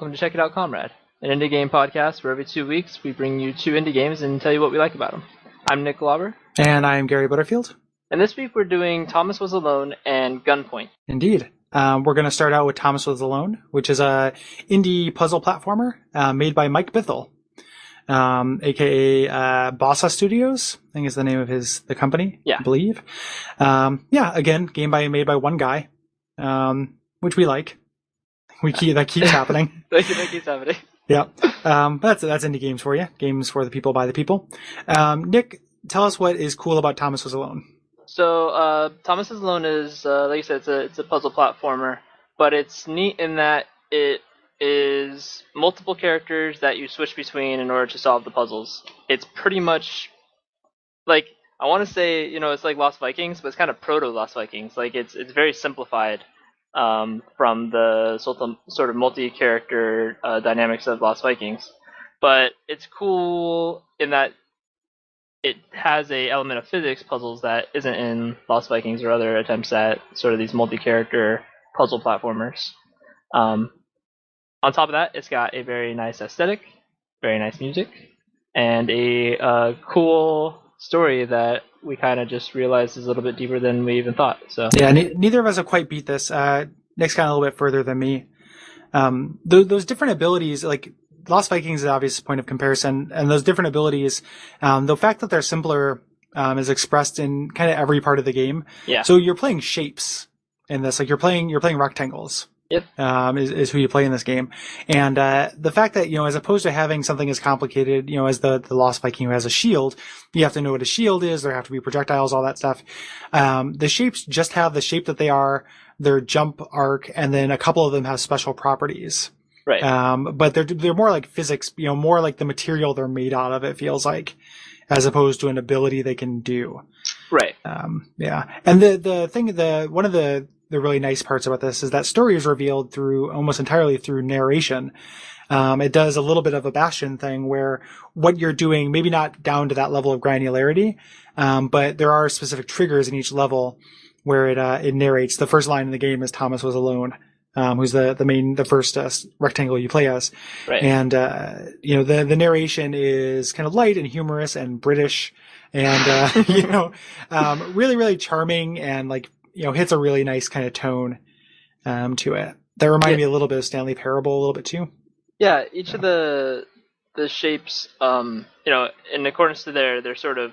welcome to Check It Out Comrade, an indie game podcast where every 2 weeks we bring you 2 indie games and tell you what we like about them. I'm Nick Glauber. And I'm Gary Butterfield. And this week we're doing Thomas Was Alone and Gunpoint. Indeed. We're going to start out with Thomas Was Alone, which is a indie puzzle platformer made by Mike Bithell, aka Bossa Studios, I think is the name of the company, I believe. Again, made by one guy, which we like. That keeps happening. That keeps happening. Yeah. That's indie games for you. Games for the people by the people. Nick, tell us what is cool about Thomas Was Alone. So, Thomas Was Alone is, like you said, it's a puzzle platformer, but it's neat in that it is multiple characters that you switch between in order to solve the puzzles. It's pretty much, like, I want to say, it's like Lost Vikings, but it's kind of proto-Lost Vikings. Like, it's very simplified from the sort of multi-character dynamics of Lost Vikings. But it's cool in that it has a element of physics puzzles that isn't in Lost Vikings or other attempts at sort of these multi-character puzzle platformers. On top of that, it's got a very nice aesthetic, very nice music, and a cool story that we kind of just realized is a little bit deeper than we even thought. So yeah, neither of us have quite beat this. Nick's gone a little bit further than me. Those different abilities, like Lost Vikings is an obvious point of comparison, and those different abilities, the fact that they're simpler is expressed in kind of every part of the game. Yeah. So you're playing shapes in this, like you're playing rectangles. Yep. Is who you play in this game. And the fact that, as opposed to having something as complicated, as the Lost Viking who has a shield, you have to know what a shield is, there have to be projectiles, all that stuff. The shapes just have the shape that they are, their jump arc, and then a couple of them have special properties. Right. But they're more like physics, more like the material they're made out of, it feels like, as opposed to an ability they can do. Right. Yeah. And one of the really nice parts about this is that story is revealed almost entirely through narration. It does a little bit of a Bastion thing where what you're doing, maybe not down to that level of granularity, but there are specific triggers in each level where it narrates. The first line in the game is Thomas Was Alone. Who's the first rectangle you play as. Right. And, the narration is kind of light and humorous and British and, really, really charming and hits a really nice kind of tone, to it. That reminded me a little bit of Stanley Parable a little bit too. Yeah. Each of the shapes, in accordance to their sort of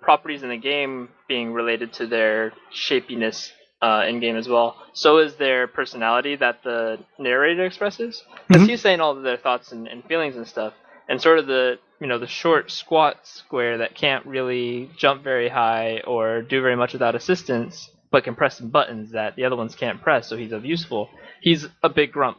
properties in the game being related to their shapiness, in game as well. So is their personality that the narrator expresses, because he's saying all of their thoughts and feelings and stuff. And sort of the short, squat square that can't really jump very high or do very much without assistance, but can press some buttons that the other ones can't press, so he's useful. He's a big grump,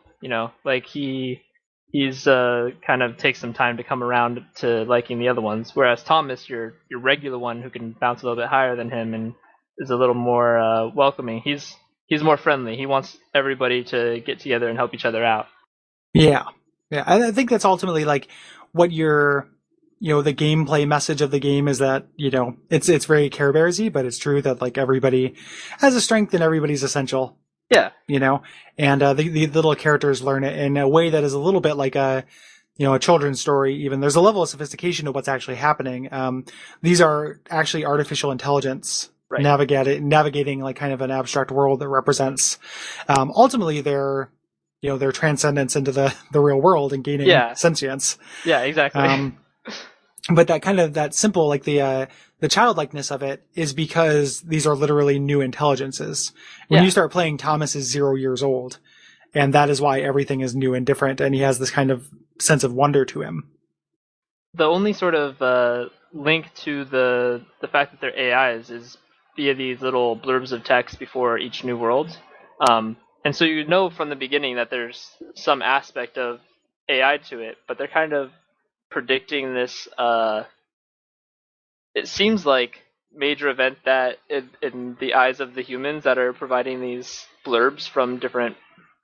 like he's kind of takes some time to come around to liking the other ones. Whereas Thomas, your regular one who can bounce a little bit higher than him and is a little more welcoming. He's more friendly. He wants everybody to get together and help each other out. Yeah. I think that's ultimately what the gameplay message of the game is, that it's very Care Bearsy, but it's true that everybody has a strength and everybody's essential. Yeah. And the little characters learn it in a way that is a little bit like a children's story. Even there's a level of sophistication to what's actually happening. These are actually artificial intelligence. Right. Navigating kind of an abstract world that represents ultimately their transcendence into the real world and gaining sentience. Yeah, exactly. But that simple, the childlikeness of it is because these are literally new intelligences. When you start playing, Thomas is 0 years old, and that is why everything is new and different, and he has this kind of sense of wonder to him. The only sort of link to the fact that they're AIs is via these little blurbs of text before each new world. And so from the beginning that there's some aspect of AI to it, but they're kind of predicting this, it seems like, major event that in the eyes of the humans that are providing these blurbs from different,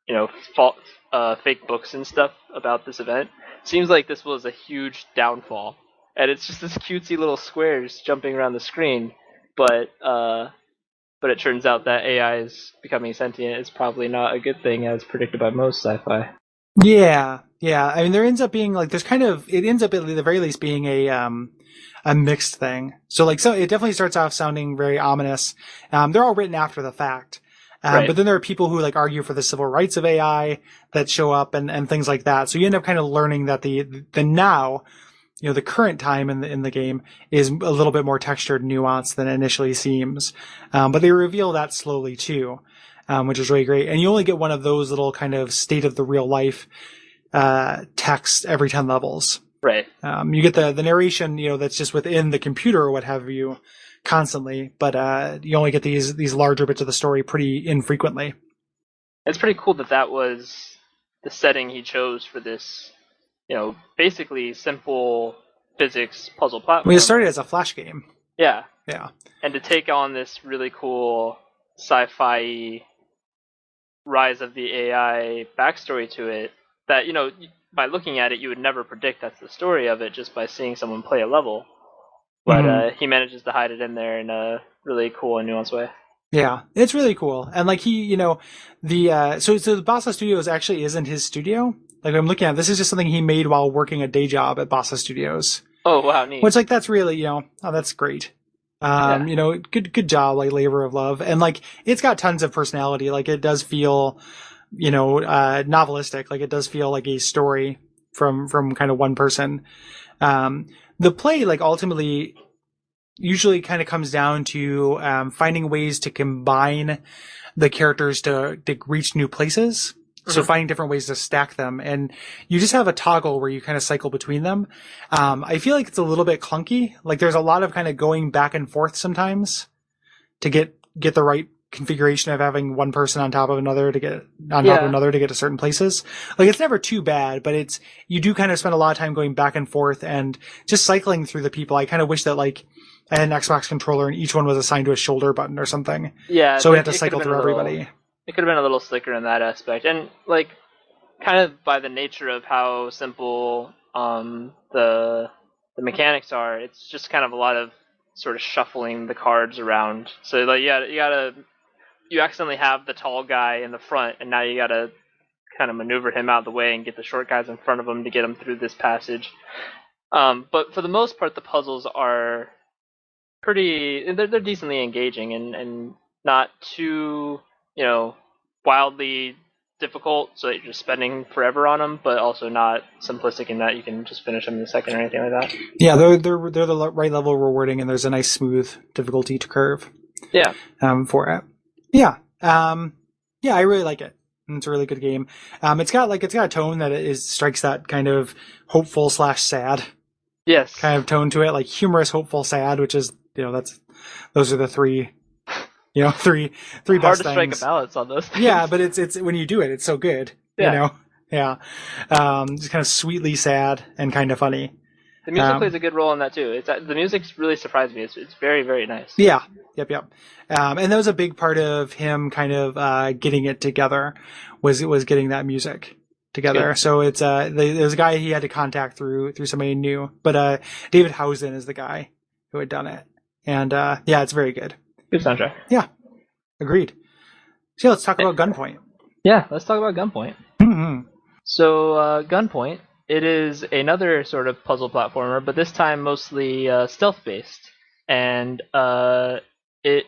fake books and stuff about this event. Seems like this was a huge downfall. And it's just this cutesy little squares jumping around the screen. But it turns out that AI is becoming sentient is probably not a good thing, as predicted by most sci-fi. Yeah, yeah. I mean, there ends up being like there's kind of it ends up at the very least being a mixed thing. So like so it definitely starts off sounding very ominous. They're all written after the fact. Right. But then there are people who like argue for the civil rights of AI that show up and things like that. So you end up kind of learning that the now, the current time in the game is a little bit more textured and nuanced than it initially seems. But they reveal that slowly too, which is really great. And you only get one of those little kind of state of the real life text every 10 levels. Right. You get the narration, that's just within the computer or what have you constantly, but you only get these larger bits of the story pretty infrequently. It's pretty cool that was the setting he chose for this, basically simple physics puzzle platform. I mean, it started as a Flash game. Yeah. Yeah. And to take on this really cool sci-fi rise of the AI backstory to it, that, by looking at it, you would never predict that's the story of it just by seeing someone play a level. But he manages to hide it in there in a really cool and nuanced way. Yeah, it's really cool. And like he, so the Bassa Studios actually isn't his studio. Like I'm looking at this is just something he made while working a day job at Bassa Studios. Oh wow, neat. Which like that's really, oh that's great. Good job, like labor of love. And like it's got tons of personality. Like it does feel, novelistic. Like it does feel like a story from kind of one person. The play like ultimately usually kind of comes down to finding ways to combine the characters to reach new places. So finding different ways to stack them, and you just have a toggle where you kind of cycle between them. I feel like it's a little bit clunky. Like there's a lot of kind of going back and forth sometimes to get the right configuration of having one person on top of another to get top of another to get to certain places. Like it's never too bad, but you do kind of spend a lot of time going back and forth and just cycling through the people. I kind of wish that like I had an Xbox controller and each one was assigned to a shoulder button or something. Yeah. So we had to cycle through everybody. It could have been a little slicker in that aspect. And like kind of by the nature of how simple the mechanics are, it's just kind of a lot of sort of shuffling the cards around. So like you accidentally have the tall guy in the front, and now you gotta kind of maneuver him out of the way and get the short guys in front of him to get him through this passage. But for the most part, the puzzles are they're decently engaging and not too, wildly difficult, so that you're just spending forever on them, but also not simplistic in that you can just finish them in a second or anything like that. Yeah, they're the right level rewarding, and there's a nice smooth difficulty to curve. Yeah. For it. Yeah. I really like it. It's a really good game. It's got a tone that strikes that kind of hopeful / sad. Yes. Kind of tone to it, like humorous, hopeful, sad, which is, those are the three three hard best to strike things. A balance on those things. Yeah, but it's when you do it, it's so good. Yeah. Yeah. Just kind of sweetly sad and kind of funny. The music plays a good role in that too. The music really surprised me. It's very, very nice. Yeah. Yep. And that was a big part of him kind of getting it together was getting that music together. Good. So it's there's a guy he had to contact through somebody new, but David Housen is the guy who had done it, and it's very good. Good soundtrack. Yeah, agreed. So let's talk about Gunpoint. Yeah, let's talk about Gunpoint. Mm-hmm. So Gunpoint, it is another sort of puzzle platformer, but this time mostly stealth based, and it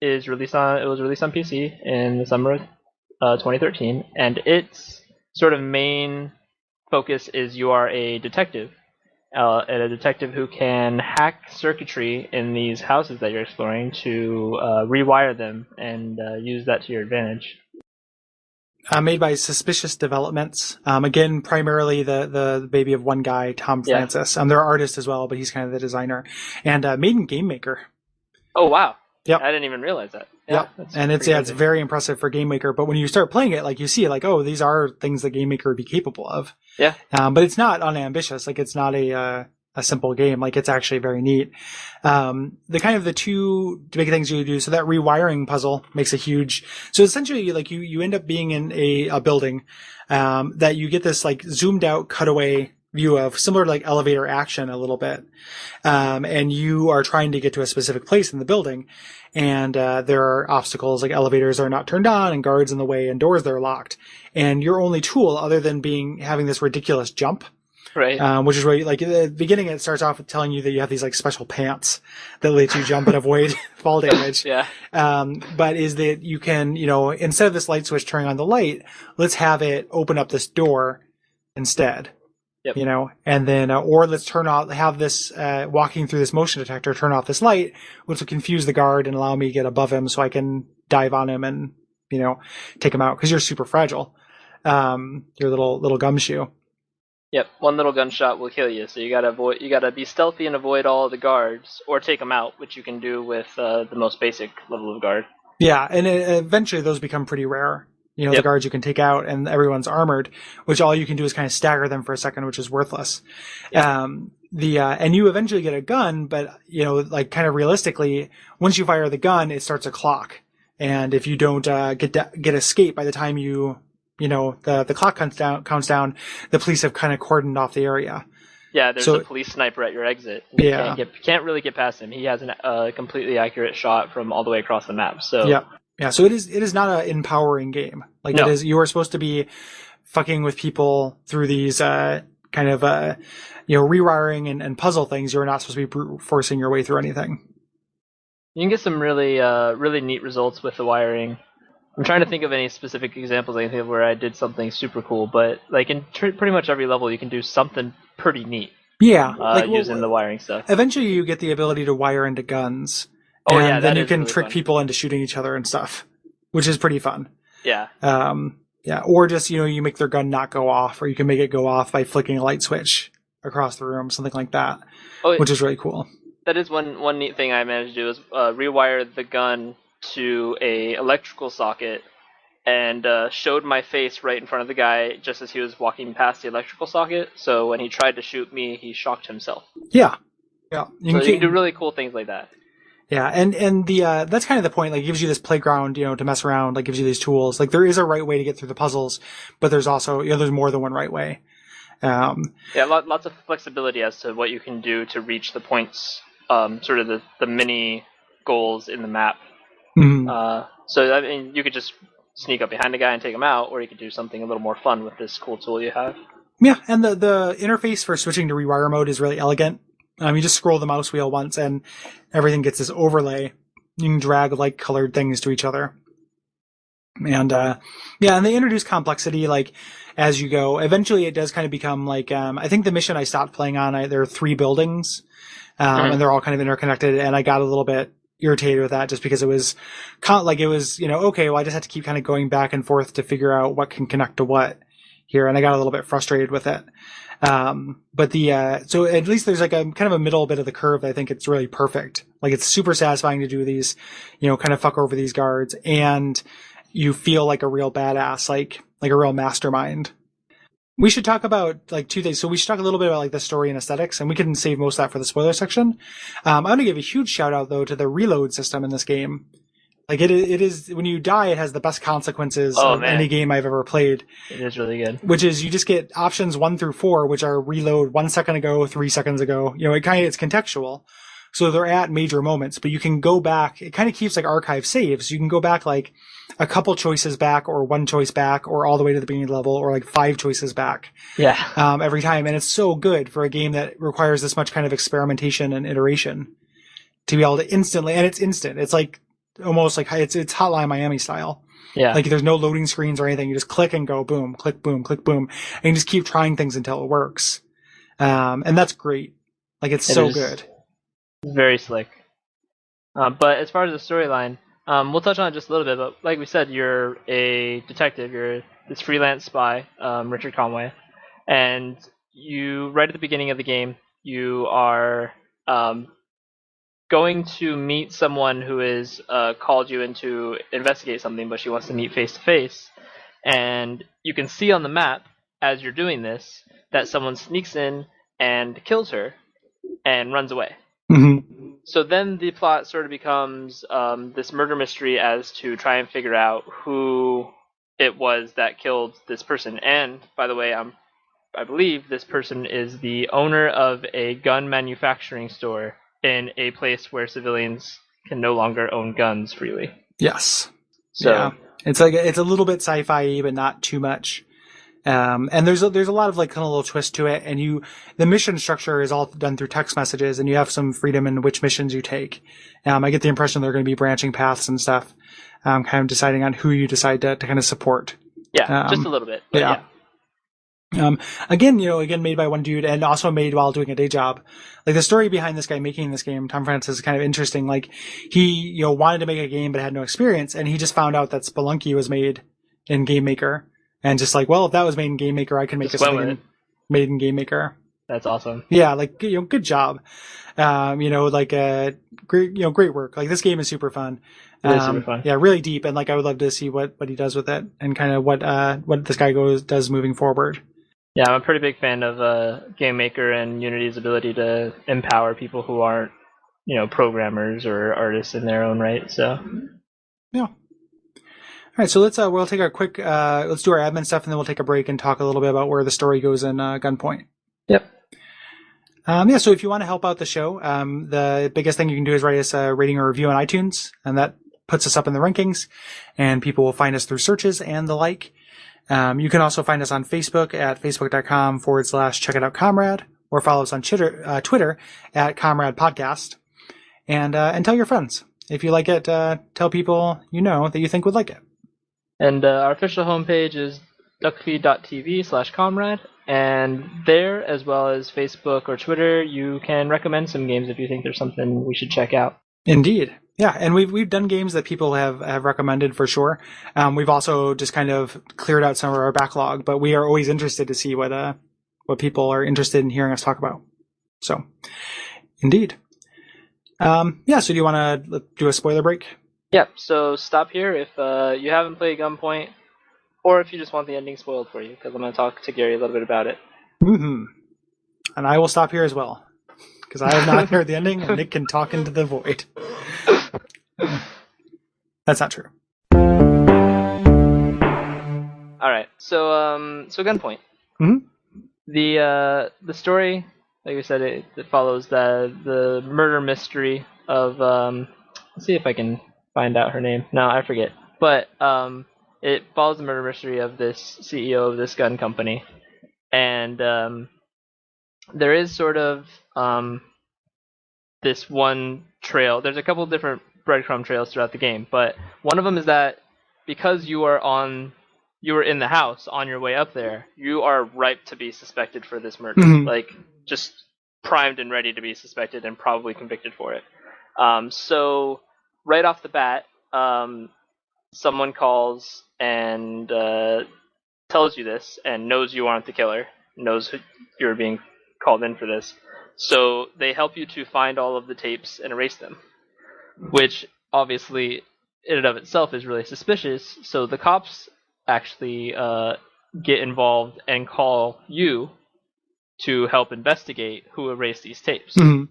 was released on PC in the summer of 2013, and its sort of main focus is you are a detective. And a detective who can hack circuitry in these houses that you're exploring to rewire them and use that to your advantage. Made by Suspicious Developments. Again, primarily the baby of one guy, Tom Francis. They're artists as well, but he's kind of the designer. And made in Game Maker. Oh, wow. Yep. I didn't even realize that. Yeah, yep. And it's very impressive for Game Maker. But when you start playing it, like you see, like, oh, these are things that Game Maker would be capable of. Yeah. But it's not unambitious. Like it's not a simple game. Like it's actually very neat. The two big things you do. So that rewiring puzzle makes a huge. So essentially, like you end up being in a building that you get this like zoomed out cutaway view of, similar to like elevator action a little bit. And you are trying to get to a specific place in the building, and there are obstacles like elevators are not turned on and guards in the way and doors that are locked. And your only tool, other than having this ridiculous jump, Right. which is where, like, at the beginning, it starts off with telling you that you have these like special pants that let you jump and avoid fall damage. Yeah. But is that you can, instead of this light switch turning on the light, let's have it open up this door instead. Yep. And then, or let's have this, walking through this motion detector, turn off this light, which will confuse the guard and allow me to get above him so I can dive on him and, take him out. Cause you're super fragile. Your little gumshoe. Yep, one little gunshot will kill you, so you gotta be stealthy and avoid all of the guards, or take them out, which you can do with the most basic level of guard. Yeah, and eventually those become pretty rare. Yep. The guards you can take out, and everyone's armored, which all you can do is kind of stagger them for a second, which is worthless. Yep. And you eventually get a gun, but like kind of realistically, once you fire the gun, it starts a clock, and if you don't get escape by the time the clock counts down, the police have kind of cordoned off the area. Yeah, there's a police sniper at your exit. Yeah. You can't really get past him. He has a completely accurate shot from all the way across the map. So yeah. So it is not an empowering game. Like no. It is. You are supposed to be fucking with people through these kind of rewiring and puzzle things. You're not supposed to be brute forcing your way through anything. You can get some really neat results with the wiring. I'm trying to think of any specific examples I can think of where I did something super cool, but like in pretty much every level, you can do something pretty neat. Yeah, using the wiring stuff. Eventually, you get the ability to wire into guns. Oh and yeah, then you can really trick fun. people into shooting each other and stuff, which is pretty fun. Yeah. Or just you make their gun not go off, or you can make it go off by flicking a light switch across the room, something like that, which is really cool. That is one neat thing I managed to do is rewire the gun to a electrical socket and showed my face right in front of the guy just as he was walking past the electrical socket. So when he tried to shoot me, he shocked himself. Yeah. You can do really cool things like that. Yeah, and the that's kind of the point. Like, it gives you this playground, to mess around. Like, gives you these tools. Like, there is a right way to get through the puzzles, but there's also there's more than one right way. Lots of flexibility as to what you can do to reach the points. Sort of the mini goals in the map. Mm-hmm. So I mean, you could just sneak up behind a guy and take him out, or you could do something a little more fun with this cool tool you have. Yeah, and the interface for switching to rewire mode is really elegant. You just scroll the mouse wheel once, and everything gets this overlay. You can drag like colored things to each other, and and they introduce complexity like as you go. Eventually, it does kind of become like I think the mission I stopped playing on, there are 3 buildings, and they're all kind of interconnected, and I got a little bit irritated with that just because it was okay, well, I just had to keep kind of going back and forth to figure out what can connect to what here, and I got a little bit frustrated with it. But so at least there's like a kind of a middle bit of the curve that I think it's really perfect. Like, it's super satisfying to do these, kind of fuck over these guards, and you feel like a real badass, like a real mastermind. We should talk about like 2 things. So we should talk a little bit about like the story and aesthetics, and we can save most of that for the spoiler section. I'm going to give a huge shout out though to the reload system in this game. Like, it is when you die, it has the best consequences of any game I've ever played. It is really good. Which is you just get options 1 through 4, which are reload 1 second ago, 3 seconds ago. It's contextual. So they're at major moments, but you can go back. It kind of keeps like archive saves. You can go back like a couple choices back, or 1 choice back, or all the way to the beginning of the level, or like 5 choices back. Yeah. Every time. And it's so good for a game that requires this much kind of experimentation and iteration to be able to instantly, and it's instant. It's like almost like it's Hotline Miami style. Yeah. Like, there's no loading screens or anything. You just click and go, boom, click, boom, click, boom. And you just keep trying things until it works. And that's great. Like, it's so good. Very slick. But as far as the storyline, we'll touch on it just a little bit, but like we said, you're a detective. You're this freelance spy, Richard Conway. And right at the beginning of the game, you are going to meet someone who is called you in to investigate something, but she wants to meet face to face. And you can see on the map as you're doing this that someone sneaks in and kills her and runs away. Mm-hmm. So then the plot sort of becomes this murder mystery as to try and figure out who it was that killed this person. And by the way, I'm I believe this person is the owner of a gun manufacturing store in a place where civilians can no longer own guns freely. Yes. So yeah. It's a little bit sci-fi, but not too much. And there's a lot of like kind of little twist to it, and the mission structure is all done through text messages, and you have some freedom in which missions you take. I get the impression they're going to be branching paths and stuff, kind of deciding on who you decide to kind of support. Yeah, just a little bit. But yeah. Again, made by one dude and also made while doing a day job. Like the story behind this guy making this game, Tom Francis, is kind of interesting. Like he, wanted to make a game but had no experience, and he just found out that Spelunky was made in Game Maker, and just like, well, if that was made in Game Maker, I can make something made in Game Maker. That's awesome. Yeah, like good job. Great work. Like this game is super fun. It is super fun. Yeah, really deep, and like I would love to see what he does with it, and kind of what this guy does moving forward. Yeah, I'm a pretty big fan of Game Maker and Unity's ability to empower people who aren't, programmers or artists in their own right. So, yeah. All right, so we'll take a quick let's do our admin stuff, and then we'll take a break and talk a little bit about where the story goes in Gunpoint. Yep. So if you want to help out the show, the biggest thing you can do is write us a rating or review on iTunes, and that puts us up in the rankings, and people will find us through searches and the like. You can also find us on Facebook at facebook.com/checkitoutcomrade, or follow us on Twitter at Comrade Podcast, and tell your friends. If you like it, tell people that you think would like it. And our official homepage is Duckfeed.tv/comrade, and there, as well as Facebook or Twitter, you can recommend some games if you think there's something we should check out. Indeed. Yeah, and we've done games that people have recommended for sure. We've also just kind of cleared out some of our backlog, but we are always interested to see what people are interested in hearing us talk about. So, indeed. So do you want to do a spoiler break? Yep, so stop here if you haven't played Gunpoint, or if you just want the ending spoiled for you, because I'm going to talk to Gary a little bit about it. Mm-hmm. And I will stop here as well, because I have not heard the ending, and Nick can talk into the void. That's not true. Alright, so Gunpoint. Mm-hmm. The story, like I said, it follows the murder mystery of let's see if I can find out her name. No, I forget. But it follows the murder mystery of this CEO of this gun company, and there is sort of this one trail. There's a couple of different breadcrumb trails throughout the game, but one of them is that because you were in the house on your way up there, you are ripe to be suspected for this murder. Mm-hmm. Like, just primed and ready to be suspected and probably convicted for it. So right off the bat, someone calls and tells you this and knows you aren't the killer, knows you're being called in for this. So they help you to find all of the tapes and erase them, which obviously in and of itself is really suspicious. So the cops actually get involved and call you to help investigate who erased these tapes. Mm-hmm.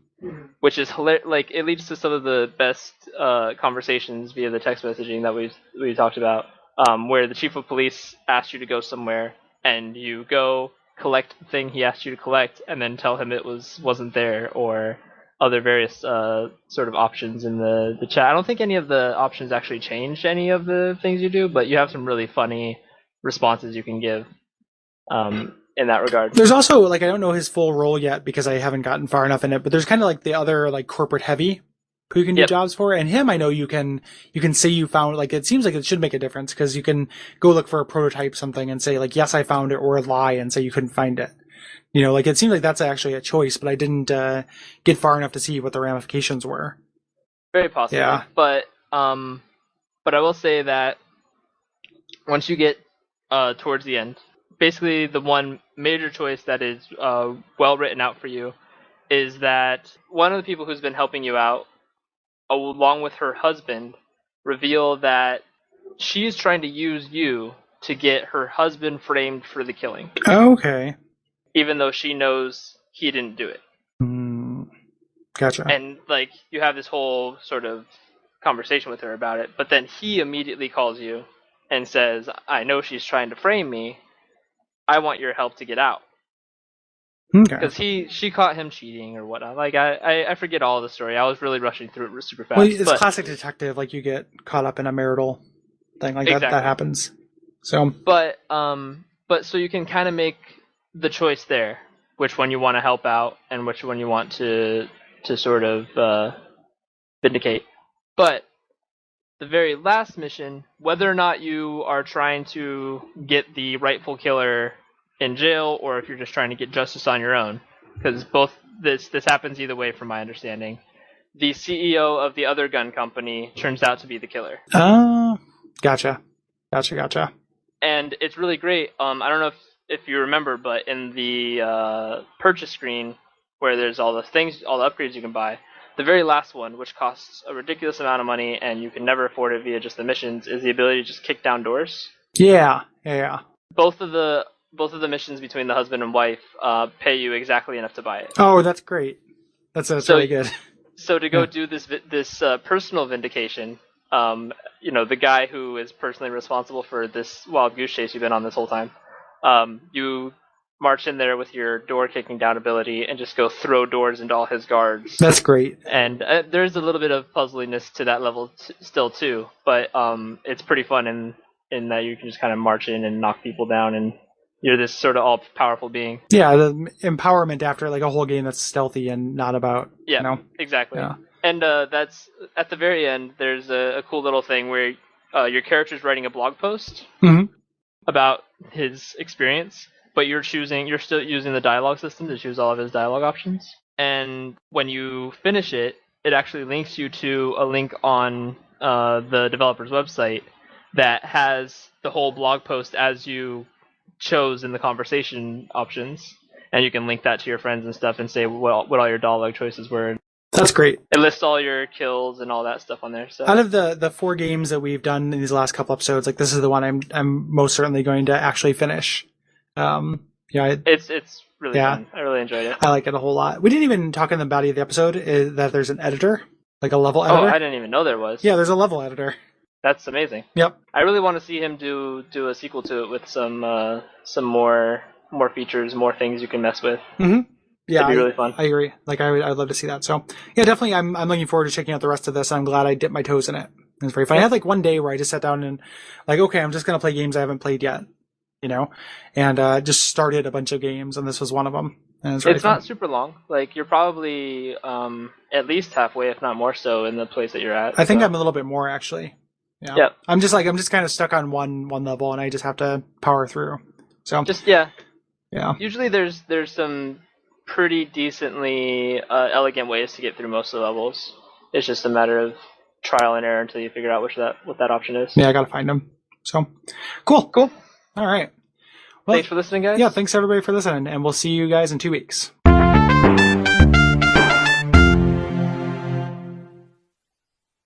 Which is hilarious. Like, it leads to some of the best conversations via the text messaging that we talked about, where the chief of police asks you to go somewhere, and you go collect the thing he asked you to collect, and then tell him it wasn't there, or other various sort of options in the chat. I don't think any of the options actually change any of the things you do, but you have some really funny responses you can give in that regard. There's also, like, I don't know his full role yet because I haven't gotten far enough in it, but there's kind of like the other, like, corporate heavy who you can do jobs for, and him I know you can say you found, like, it seems like it should make a difference because you can go look for a prototype something and say, like, yes, I found it, or lie and say you couldn't find it. Like, it seems like that's actually a choice, but I didn't get far enough to see what the ramifications were. Very possible. Yeah. But I will say that once you get towards the end, basically the one major choice that is well written out for you is that one of the people who's been helping you out, along with her husband, reveal that she's trying to use you to get her husband framed for the killing. Okay. Even though she knows he didn't do it. Gotcha. And, like, you have this whole sort of conversation with her about it, but then he immediately calls you and says, I know she's trying to frame me. I want your help to get out. Okay. Because she caught him cheating or whatnot. Like I forget all the story. I was really rushing through it super fast. Well, it's but classic detective. Like you get caught up in a marital thing like that. Exactly. That happens. So, but so you can kind of make the choice there, which one you want to help out and which one you want to sort of vindicate. But the very last mission, whether or not you are trying to get the rightful killer in jail or if you're just trying to get justice on your own, because both this happens either way from my understanding, the CEO of the other gun company turns out to be the killer. gotcha. And it's really great. I don't know if you remember, but in the purchase screen where there's all the things, all the upgrades you can buy, the very last one, which costs a ridiculous amount of money and you can never afford it via just the missions, is the ability to just kick down doors. Yeah. Both of the missions between the husband and wife pay you exactly enough to buy it. Oh, that's great. That's really good. So to go do this personal vindication, the guy who is personally responsible for this wild goose chase you've been on this whole time, you march in there with your door kicking down ability and just go throw doors into all his guards. That's great. And there's a little bit of puzzliness to that level still too, but it's pretty fun in that you can just kind of march in and knock people down, and you're this sort of all-powerful being. Yeah, the empowerment after like a whole game that's stealthy and not about. Yeah, exactly. Yeah. And that's at the very end. There's a cool little thing where your character's writing a blog post about his experience, but you're still using the dialogue system to choose all of his dialogue options. And when you finish it, it actually links you to a link on the developer's website that has the whole blog post as you chose in the conversation options, and you can link that to your friends and stuff and say what all your dialogue choices were. That's great. It lists all your kills and all that stuff on there. So out of the 4 games that we've done in these last couple episodes, like this is the one I'm most certainly going to actually finish. It's really fun. I really enjoyed it. I like it a whole lot. We didn't even talk in the body of the episode that there's an editor, like a level editor. Oh, I didn't even know there was. Yeah, there's a level editor. That's amazing. Yep. I really want to see him do a sequel to it with some more features, more things you can mess with. Mm-hmm. Yeah, it'd be really fun. I agree. Like I'd love to see that. So yeah, definitely. I'm looking forward to checking out the rest of this. I'm glad I dipped my toes in it. It's very fun. I had like one day where I just sat down and like, okay, I'm just gonna play games I haven't played yet, and just started a bunch of games, and this was one of them. And it's not super long. Like you're probably at least halfway, if not more so, in the place that you're at. I think I'm a little bit more actually. Yeah. Yep. I'm just kind of stuck on one level, and I just have to power through. So yeah. Usually there's some pretty decently elegant ways to get through most of the levels. It's just a matter of trial and error until you figure out what that option is. Yeah, I gotta find them. So cool. All right. Well, thanks for listening, guys. Yeah, thanks everybody for listening, and we'll see you guys in 2 weeks.